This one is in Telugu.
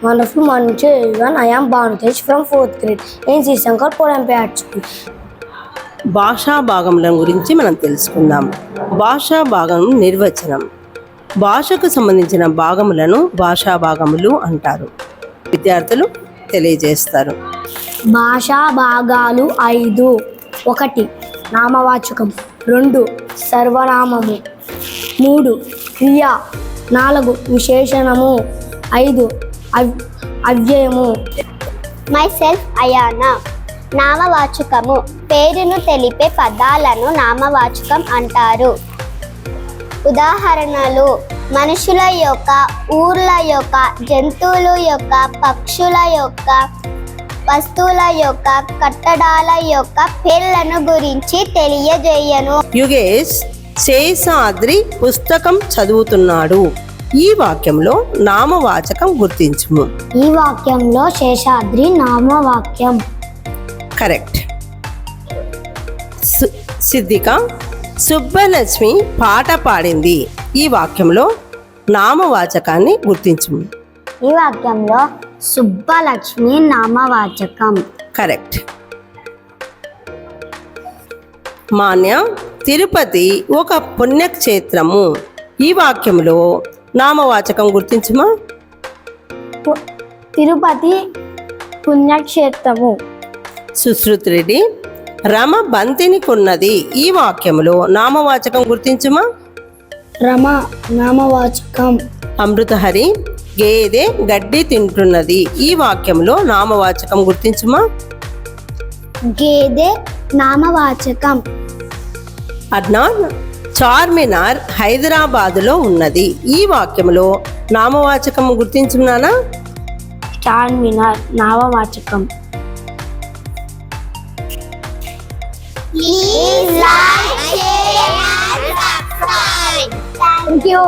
Wonderful morning to everyone. I am Bhanutej from 4th grade in Sri Shankar Porampe Art School. భాషా భాగముల గురించి మనం తెలుసుకుందాం. భాషా భాగం నిర్వచనం. భాషకు సంబంధించిన భాగములను భాషా భాగములు అంటారు. విద్యార్థులు తెలియజేస్తారు. భాషా భాగాలు 5. 1 నామవాచకం, 2 సర్వనామము, 3 క్రియ, 4 విశేషణము, 5 అవ్యయము. మైసెల్ఫ్ అయానా. నామవాచకము పేరును తెలిపే పదాలను నామవాచకం అంటారు. ఉదాహరణలు మనుషుల యొక్క, ఊర్ల యొక్క, జంతువుల యొక్క, పక్షుల యొక్క, వస్తువుల యొక్క, కట్టడాల యొక్క పేర్లను గురించి తెలియజేయను. యుగేష్ శేషాద్రి పుస్తకం చదువుతున్నాడు. ఈ వాక్యంలో నామవాచకం గుర్తించుము. ఈ వాక్యంలో శేషాద్రి నామవాక్యం. కరెక్ట్. సిద్ధిక సుబ్బలక్ష్మి పాట పాడింది. ఈ వాక్యంలో నామవాచకాన్ని గుర్తించుము. ఈ వాక్యంలో సుబ్బలక్ష్మి నామవాచకం. కరెక్ట్. మాన్య తిరుపతి ఒక పుణ్యక్షేత్రము. ఈ వాక్యంలో నామవాచకం గుర్తించుమా. తిరుపతి పుణ్యక్షేత్రము. సుశ్రుత్ రెడ్డి రమ బంతిని కొన్నది. ఈ వాక్యంలో నామవాచకం గుర్తించుమా. రమ నామవాచకం. అమృతహరి గేదె గడ్డి తింటున్నది. ఈ వాక్యంలో నామవాచకం గుర్తించుమా. గేదె నామవాచకం. అడ్నాన్ చార్మినార్ హైదరాబాదులో ఉన్నది. ఈ వాక్యంలో నామవాచకం గుర్తించున్నానా. చార్మినార్ నామవాచకం. Please like, share and subscribe. Thank you.